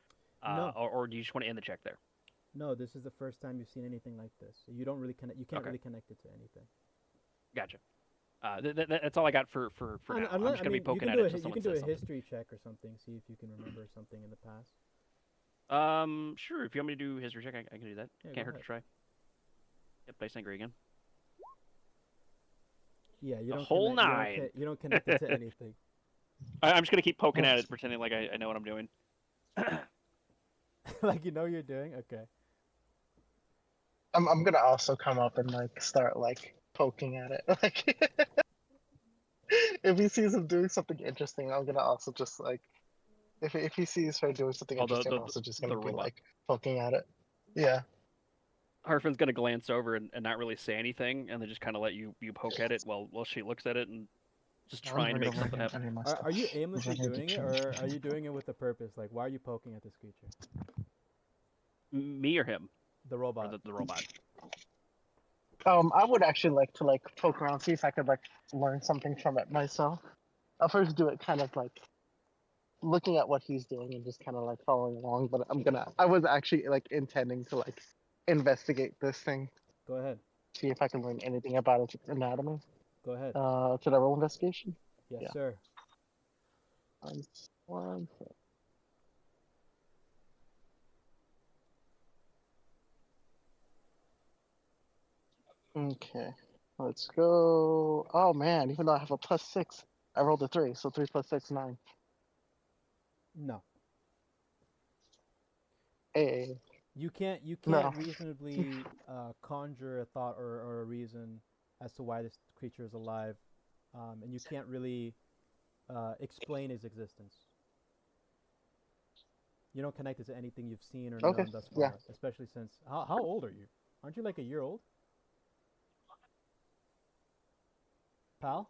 No. Or do you just want to end the check there? No, this is the first time you've seen anything like this. You don't really connect. You can't Okay. really connect it to anything. Gotcha. That's all I got for now. I'm just gonna be poking at it until You someone can do says a something. history check or something. See if you can remember something in the past. Sure. If you want me to do history check, I can do that. Yeah, Can't go hurt to try. Yep, dice angry again. Yeah, you A don't. whole connect, 9. You don't connect it to anything. I'm just gonna keep poking at it, pretending like I know what I'm doing. Like you know you're doing. Okay. I'm gonna also come up and like start like poking at it. Like if he sees him doing something interesting, I'm gonna also just like if he sees her doing something Oh, interesting, I'm also just gonna the be robot. like poking at it. Yeah. Hrafn's gonna glance over and not really say anything, and then just kind of let you poke at it while she looks at it and just trying to make something happen. Are you aimlessly doing it, or are you doing it with a purpose? Like, why are you poking at this creature? Me or him? The Or robot. the robot? I would actually like to like poke around, see if I could like learn something from it myself. I'll first do it kind of like looking at what he's doing and just kind of like following along. But I was actually like intending to like investigate this thing, Go ahead. see if I can learn anything about its anatomy. Go ahead. Should I roll investigation? Yes, yeah. sir. One. Okay, let's go. Oh man, even though I have a +6, I rolled a 3, so 3 + 6, 9. No. Hey, You can't No. reasonably conjure a thought or a reason as to why this creature is alive, and you can't really explain his existence. You don't connect it to anything you've seen or Okay, known thus far, yeah. especially since how old are you? Aren't you like a year old? Pal?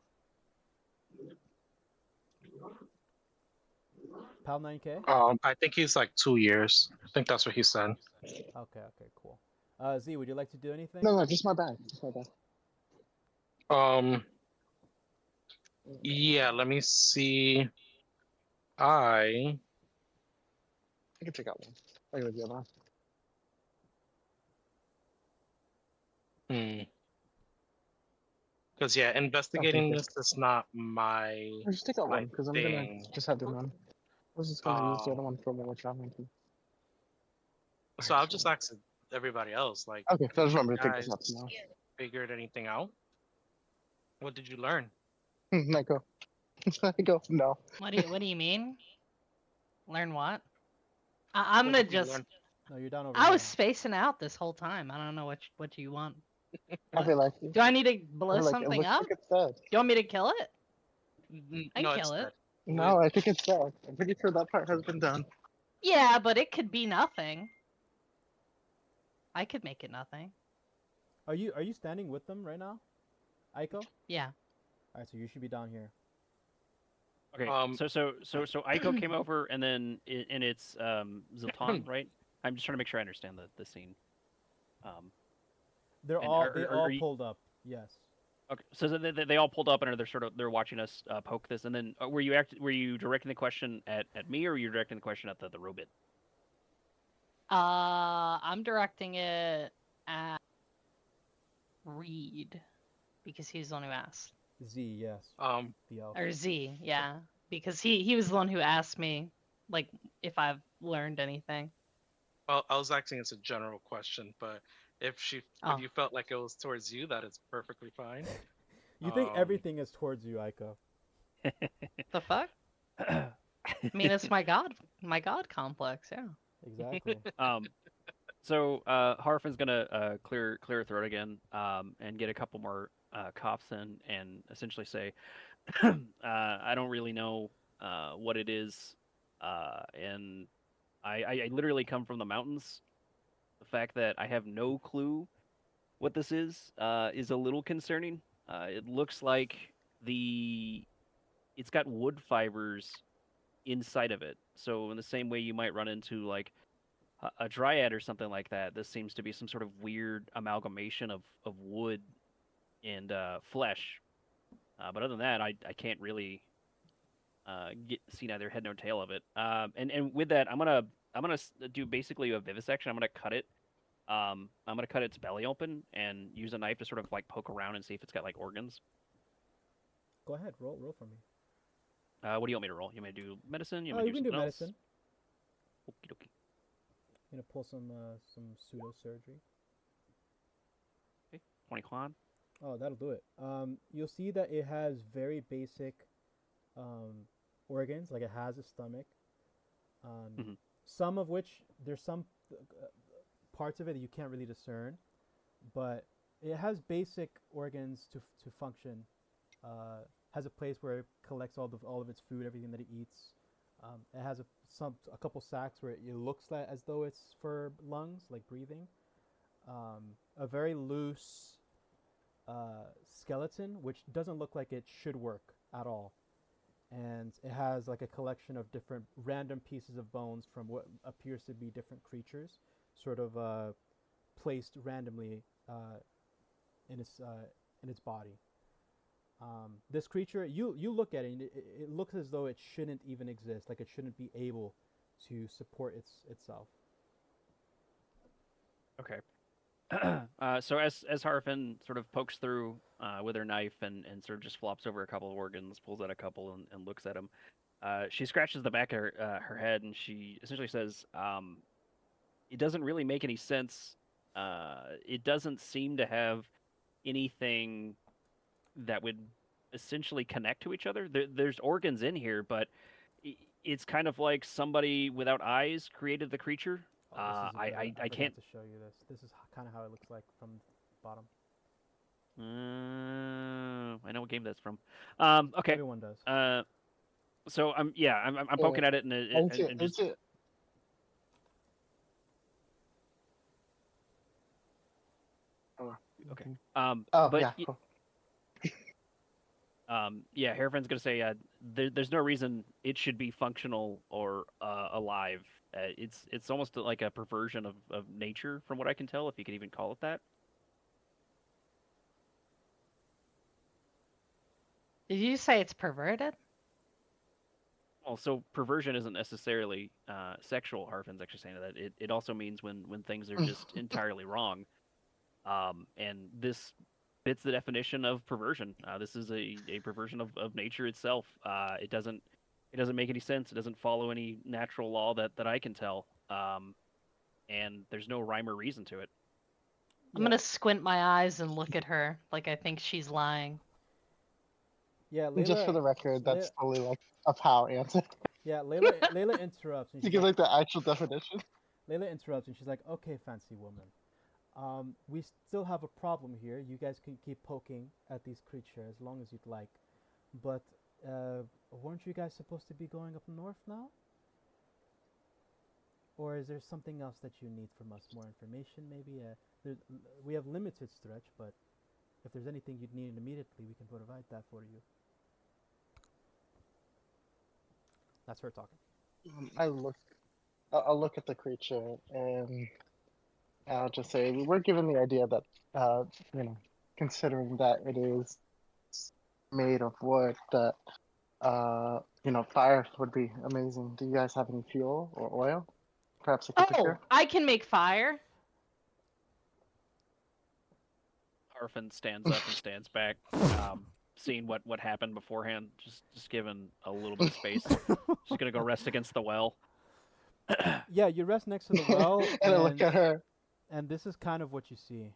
Pal 9K? I think he's like 2 years. I think that's what he said. Okay, cool. Z, would you like to do anything? No, just my bad. Just my bad. Yeah, let me see. I can take out one. I can the other one. Because yeah, investigating you. this is not my. I'll just take out one because I'm gonna thing. just have the one. I was just gonna use the other one for more traveling. So I'll just ask everybody else. Like, Okay, so I just remember to pick guys this up now. figured anything out? What did you learn? Let go. Let go. No. What do you mean? Learn what? I'm What gonna did you just. learn? No, you're down over I here was now. spacing out this whole time. I don't know what you want. I feel like Do I need to I blow feel like it something looks up? like it's dead. Do you want me to kill it? I No, can it's kill it. dead. No, I think it's dead. I'm pretty sure that part has been done. Yeah, but it could be nothing. I could make it nothing. Are you standing with them right now, Aiko? Yeah. All right, so you should be down here. Okay. Um, So Aiko came over, and then and it's Ziltan, right? I'm just trying to make sure I understand the scene. They're And all are all you- pulled up. Yes. Okay. So they all pulled up, and they're watching us poke this, and then were you directing the question at me, or were you directing the question at the robot? I'm directing it at Reed because he's the one who asked. Z, yes. The elf. Or Z, yeah, because he was the one who asked me like if I've learned anything. well, I was asking it's a general question, but if Oh. you felt like it was towards you, that is perfectly fine. You think everything is towards you, Aiko. The fuck? I mean, it's my god complex. Yeah. Exactly. So Harfin's gonna clear her throat again, and get a couple more coughs in, and essentially say, I don't really know what it is, and I literally come from the mountains. The fact that I have no clue what this is a little concerning. It looks like it's got wood fibers inside of it. So in the same way you might run into like a dryad or something like that, this seems to be some sort of weird amalgamation of wood and flesh. But other than that, I can't really see neither head nor tail of it. And with that, I'm gonna do basically a vivisection. I'm gonna cut it. I'm gonna cut its belly open and use a knife to sort of like poke around and see if it's got like organs. Go ahead, roll for me. What do you want me to roll? You want me to do medicine? You Oh, want you me to can do do something medicine. else? Okie dokie. I'm gonna pull some pseudo surgery. Okay. 20 quad. Oh, that'll do it. You'll see that it has very basic organs, like it has a stomach. Mhm. Some of which there's some parts of it that you can't really discern, but it has basic organs to function. Has a place where it collects all of its food, everything that it eats. It has a couple sacs where it looks like as though it's for lungs, like breathing. A very loose skeleton, which doesn't look like it should work at all. And it has like a collection of different random pieces of bones from what appears to be different creatures, sort of placed randomly in its body. This creature, you look at it, and it looks as though it shouldn't even exist, like it shouldn't be able to support itself. Okay. So as Harfin sort of pokes through with her knife and sort of just flops over a couple of organs, pulls out a couple and looks at them, she scratches the back of her head and she essentially says, "It doesn't really make any sense. It doesn't seem to have anything that would essentially connect to each other. There's organs in here, but it's kind of like somebody without eyes created the creature." Oh, this is I forgot can't. to show you this. This is kind of how it looks like from the bottom. I know what game that's from. Okay. Everyone does. So I'm poking at it and just okay. But yeah. Cool. yeah, Hairfin's gonna say there's no reason it should be functional or alive. It's almost like a perversion of nature, from what I can tell, if you could even call it that. Did you say it's perverted? Well, so perversion isn't necessarily sexual. Harfin's actually saying that. It also means when things are just entirely wrong. And this fits the definition of perversion. This is a perversion of nature itself. It doesn't make any sense. It doesn't follow any natural law that I can tell. And there's no rhyme or reason to it. I'm gonna squint my eyes and look at her like I think she's lying. Yeah, Layla, Just for the record, that's totally like a POW answer. Yeah, Layla interrupts. And You she's give like the actual definition. Layla interrupts and she's like, "Okay, fancy woman. We still have a problem here. You guys can keep poking at these creatures as long as you'd like. But weren't you guys supposed to be going up north now? Or is there something else that you need from us? More information, maybe? We have limited stretch, but if there's anything you'd need immediately, we can provide that for you." That's her talking. I'll look at the creature and I'll just say we're given the idea that considering that it is made of wood, that fire would be amazing. Do you guys have any fuel or oil? Perhaps I could procure? I can make fire. Harfin stands up and stands back, seeing what happened beforehand. Just given a little bit of space. She's gonna go rest against the well. Yeah, you rest next to the well, and I look at her. and this is kind of what you see.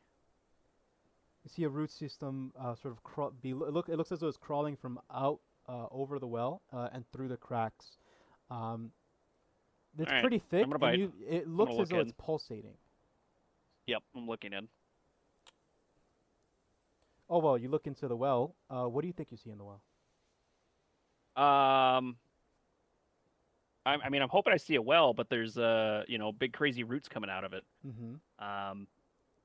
You see a root system sort of it looks as though it's crawling from out over the well and through the cracks. It's Alright, pretty thick, gonna bite. and it looks as look though it's in. pulsating. Yep, I'm looking in. Oh well, you look into the well. What do you think you see in the well? I mean, I'm hoping I see a well, but there's big crazy roots coming out of it. Mm-hmm.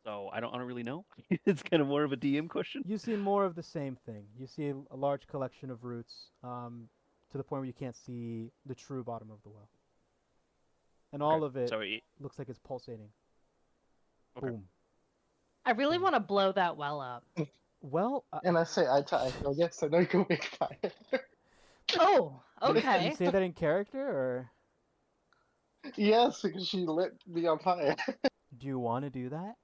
So I don't really know. It's kind of more of a DM question. You see more of the same thing. You see a large collection of roots, to the point where you can't see the true bottom of the well, and all of it So looks like it's pulsating. Okay. Boom. I really want to blow that well up. Well, And I say eye to eye. So yes, I know you can make fire. Oh, you okay. say that in character, or Yes, because she lit me on fire. do you want to do that?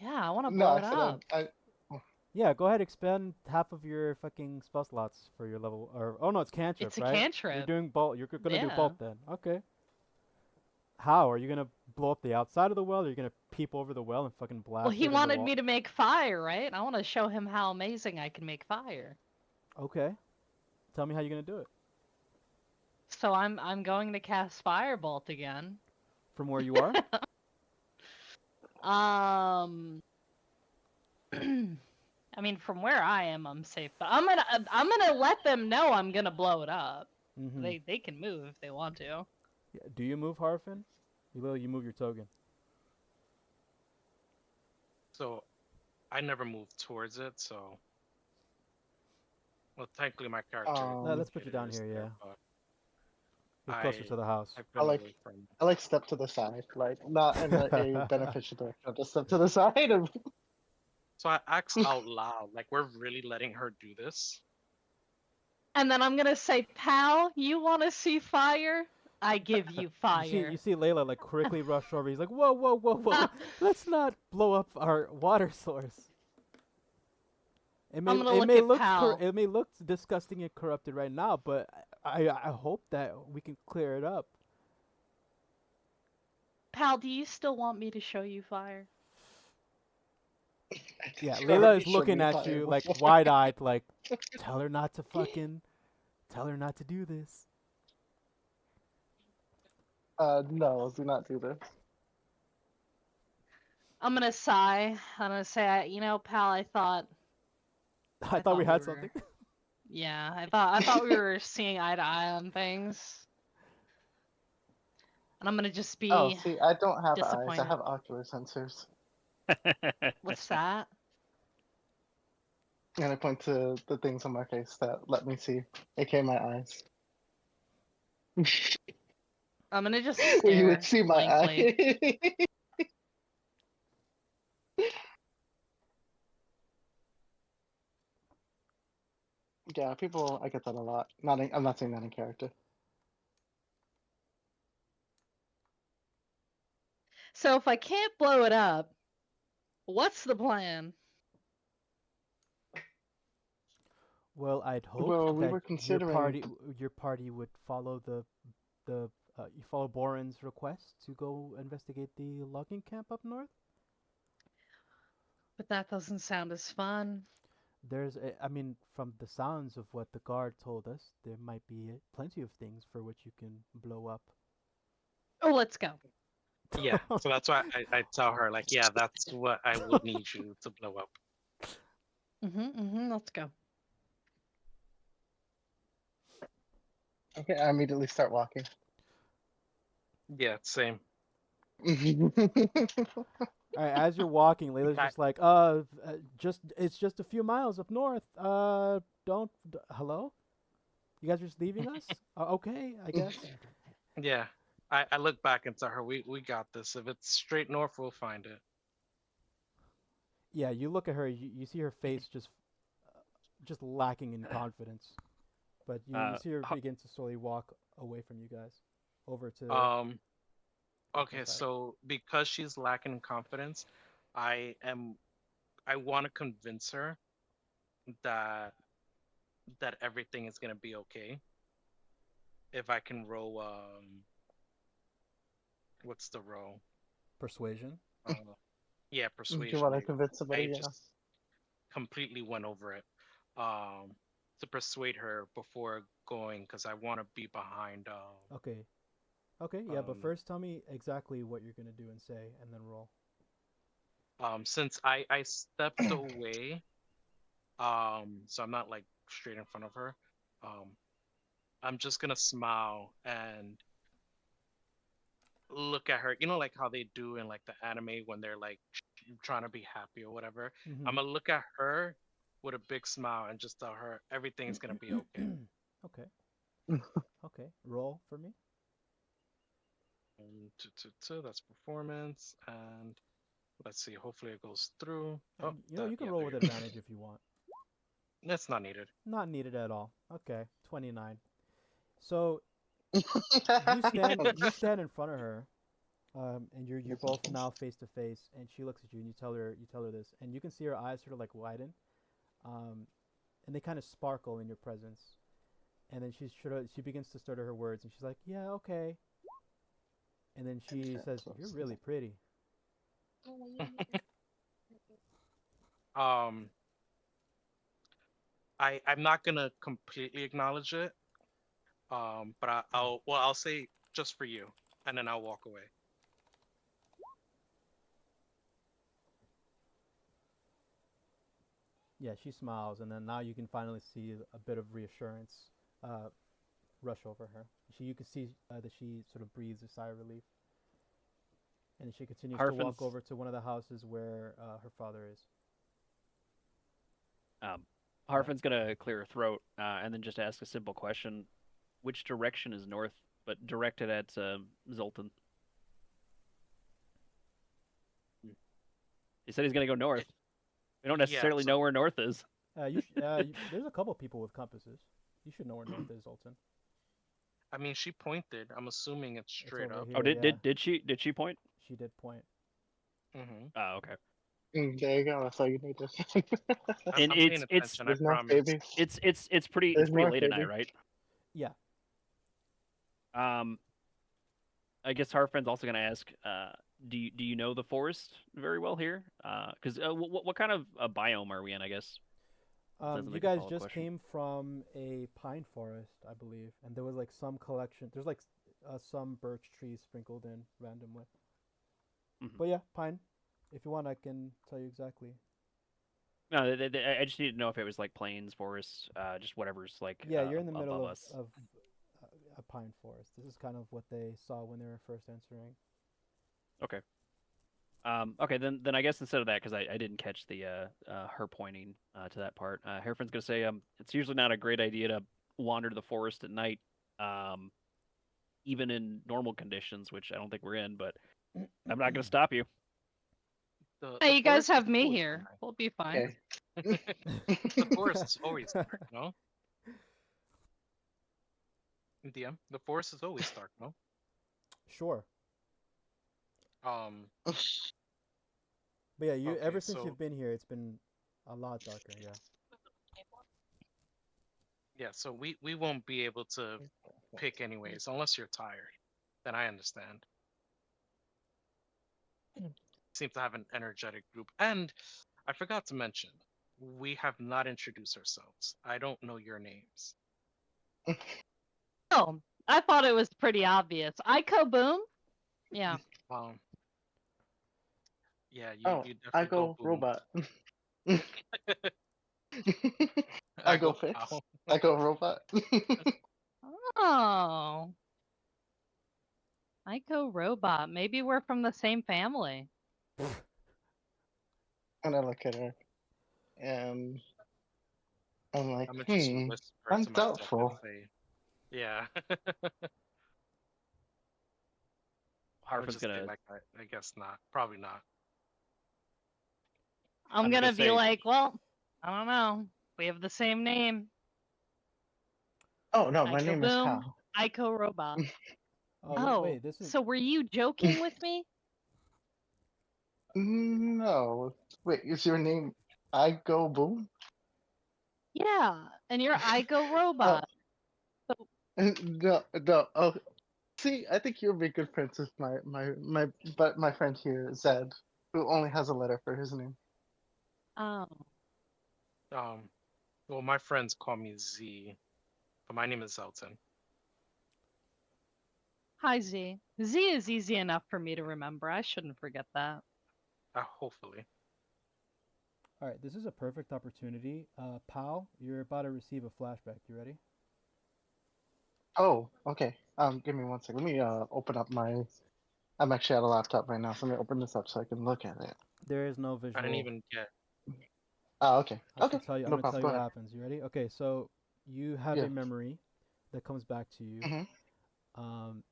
Yeah, I want to No, blow I it said up. Yeah, go ahead. Expend half of your fucking spell slots for your level. Or oh no, it's cantrip, It's a right? You're cantrip. doing both. You're gonna do Yeah. both then. Okay. How are you gonna blow up the outside of the well? Or are you gonna peep over the well and fucking blast? Well, he it in the wanted wall? me to make fire, right? I want to show him how amazing I can make fire. Okay. Tell me how you're gonna do it. So I'm going to cast Firebolt again. From where you are? I mean, from where I am, I'm safe. But I'm gonna let them know I'm gonna blow it up. Mm-hmm. They can move if they want to. Yeah. Do you move, Harfin? You move your token. So I never moved towards it, so well technically my character No, let's put you down is here. there, Yeah, but you're closer to the house. I've I been like- away from I like step to the side, like not in a beneficial direction. Just step to the side and So I asked out loud, like we're really letting her do this? And then I'm gonna say, pal, you want to see fire? I give you fire. You see Layla like quickly rush over. He's like, whoa, whoa, whoa, whoa! Let's not blow up our water source. It may, I'm gonna it look may at look Pal. it may look disgusting and corrupted right now, but I hope that we can clear it up. Pal, do you still want me to show you fire? Yeah, She Layla already is showed looking me at fire you like before. wide-eyed, like, tell her not to do this. No, do not do this. I'm gonna sigh. I'm gonna say, pal, I thought I thought we we had were- something. Yeah, I thought we were seeing eye to eye on things. And I'm gonna just be. Oh, see, I don't have eyes. I disappointed. have ocular sensors. What's that? And I point to the things on my face that let me see, aka my eyes. I'm gonna just Where you stare would see my blankly. eye. Yeah, people, I get that a lot. I'm not saying that in character. So if I can't blow it up, what's the plan? Well, I'd hope Well, we that were considering- your party would follow you follow Boren's request to go investigate the logging camp up north. But that doesn't sound as fun. I mean, from the sounds of what the guard told us, there might be plenty of things for which you can blow up. Oh, let's go. Yeah, so that's why I tell her, like, yeah, that's what I would need you to blow up. Let's go. Okay, I immediately start walking. Yeah, same. All right, as you're walking, Layla's Right. just like, it's just a few miles up north. Hello? You guys are just leaving us? Okay, I guess. Yeah. I look back and tell her, we got this. If it's straight north, we'll find it. Yeah, you look at her, you see her face just lacking in confidence. But you see her begin to slowly walk away from you guys, over to. Okay, side. so because she's lacking in confidence, I want to convince her that everything is gonna be okay. If I can roll, what's the roll? Persuasion. Yeah, Do persuasion. you want to I convince somebody? Yeah. just completely went over it. To persuade her before going because I want to be behind. Okay. Okay, yeah, but Um, first tell me exactly what you're gonna do and say, and then roll. Since I stepped away, so I'm not like straight in front of her. I'm just gonna smile and look at her. You know, like how they do in like the anime when they're like trying to be happy or whatever. I'm Mm-hmm. gonna look at her with a big smile and just tell her everything's gonna be okay. Okay. Okay. Roll for me. That's performance, and let's see. Hopefully it goes through. Oh, You know, you can yeah, roll there with you go. advantage if you want. That's not needed. Not needed at all. Okay. 29. So you you stand in front of her, and you're both now face to face, and she looks at you, and you tell her this, and you can see her eyes sort of like widen, um, and they kind of sparkle in your presence, and then she begins to stutter her words, and she's like, yeah, okay, and then she says, you're really pretty. um, I'm not gonna completely acknowledge it. But I'll say just for you, and then I'll walk away. Yeah, she smiles, and then now you can finally see a bit of reassurance rush over her. You can see that she sort of breathes a sigh of relief, and she continues to walk Harfin's over to one of the houses where her father is. Harfin's gonna clear her throat and then just ask a simple question: which direction is north, but directed at Zoltan? He said he's gonna go north. We don't necessarily know where north is. There's a couple people with compasses. You should know where north is, Zoltan. I mean, she pointed. I'm assuming it's straight over up. here. Oh, Yeah. did she point? She did point. Mm-hmm. Oh, okay. There you go. That's all you need to. And I'm paying attention. I There's no promise. babies. it's pretty There's north, late at night, baby. right? Yeah. I guess Harfin's also gonna ask, do you know the forest very well here? Because what kind of a biome are we in? I guess. Sounds You like a guys follow-up just question. came from a pine forest, I believe, and there was like some collection. There's like some birch trees sprinkled in randomly. Mhm. But yeah, pine. If you want, I can tell you exactly. No, I just need to know if it was like plains, forests, just whatever's like Yeah, you're in the middle above of, us. a pine forest. This is kind of what they saw when they were first entering. Okay. Okay, then I guess instead of that, because I didn't catch the her pointing to that part, Harfin's gonna say it's usually not a great idea to wander to the forest at night, even in normal conditions, which I don't think we're in, but I'm not gonna stop you. Hey, you guys forest is have me always here. dark. We'll be fine. Okay. The forest is always dark, no? DM, the forest is always dark, no? Sure. Um, But yeah, you Okay, ever since so- you've been here, it's been a lot darker. Yeah. yeah, so we won't be able to pick anyways, unless you're tired. Then I understand. Seem to have an energetic group. And I forgot to mention, we have not introduced ourselves. I don't know your names. Oh, I thought it was pretty obvious. Aiko Boom? Yeah. Yeah, you, Oh, you I definitely go boom. robot. I go fix. ow. I go robot. Oh. Aiko Robot. Maybe we're from the same family. And I look at her, and I'm like, I'm gonna just whisper I'm to myself and doubtful. say, yeah. I would Harfin's just say gonna like, I guess not. Probably not. I'm I'm gonna gonna be say- like, well, I don't know. We have the same name. Oh no, my Aiko name is Boom. Kyle. Aiko Robot. Oh, Oh, wait, this is so were you joking with me? No, wait, is your name I go Boom? Yeah, and you're Aiko Robot. No, no. Oh, see, I think you'll be good friends with my friend here, Zed. Who only has a letter for his name. Oh. Well, my friends call me Z, but my name is Zelton. Hi, Z. Z is easy enough for me to remember. I shouldn't forget that. Hopefully. All right, this is a perfect opportunity. Pal, you're about to receive a flashback. You ready? Oh, okay. Give me 1 second. Let me open up my. I'm actually at a laptop right now, so let me open this up so I can look at it. There is no I visual. didn't even get. Oh, okay. I'm Okay. gonna tell you. I'm No gonna problem. tell Go you what ahead. happens. You ready? Okay, so you have Yeah. a memory that comes back to you. Mhm. Um,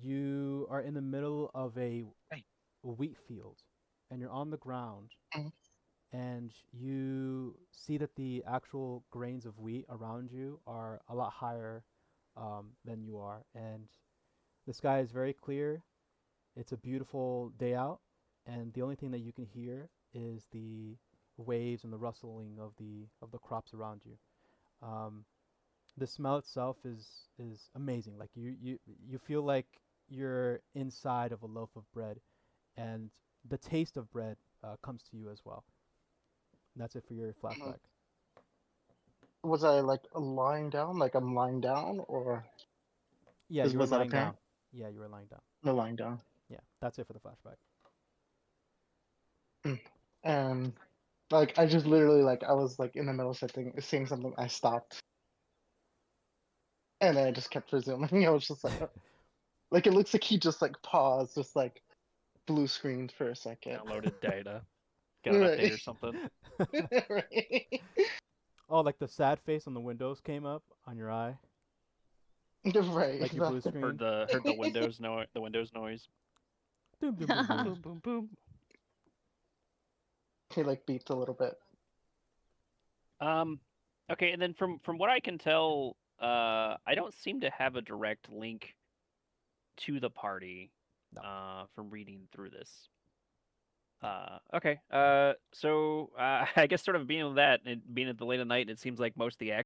you are in the middle of a Hey. wheat field, and you're on the ground, Mhm. and you see that the actual grains of wheat around you are a lot higher than you are, and the sky is very clear. It's a beautiful day out, and the only thing that you can hear is the waves and the rustling of the crops around you. Um, the smell itself is amazing. Like you feel like you're inside of a loaf of bread, and the taste of bread comes to you as well. And that's it for your Mhm. flashback. Was I like lying down? Like I'm lying down, or Yeah, you were was that lying apparent? down. Yeah, you were lying down. No, lying down. Yeah, that's it for the flashback. And like I just literally like I was like in the middle of saying something. I stopped, and then I just kept resuming. I was just like it looks like he just like paused, just like blue screened for a second. Downloaded data. Got an update or Right. something. Right. Oh, like the sad face on the windows came up on your eye, Right. like your blue Exactly. screen. Heard the Windows noise. Boom, boom, boom, boom. Boom, boom, boom. He like beeped a little bit. Okay, and then from what I can tell, I don't seem to have a direct link to the party. No. From reading through this. Okay. So I guess sort of being with that and being at the late of night, it seems like most of the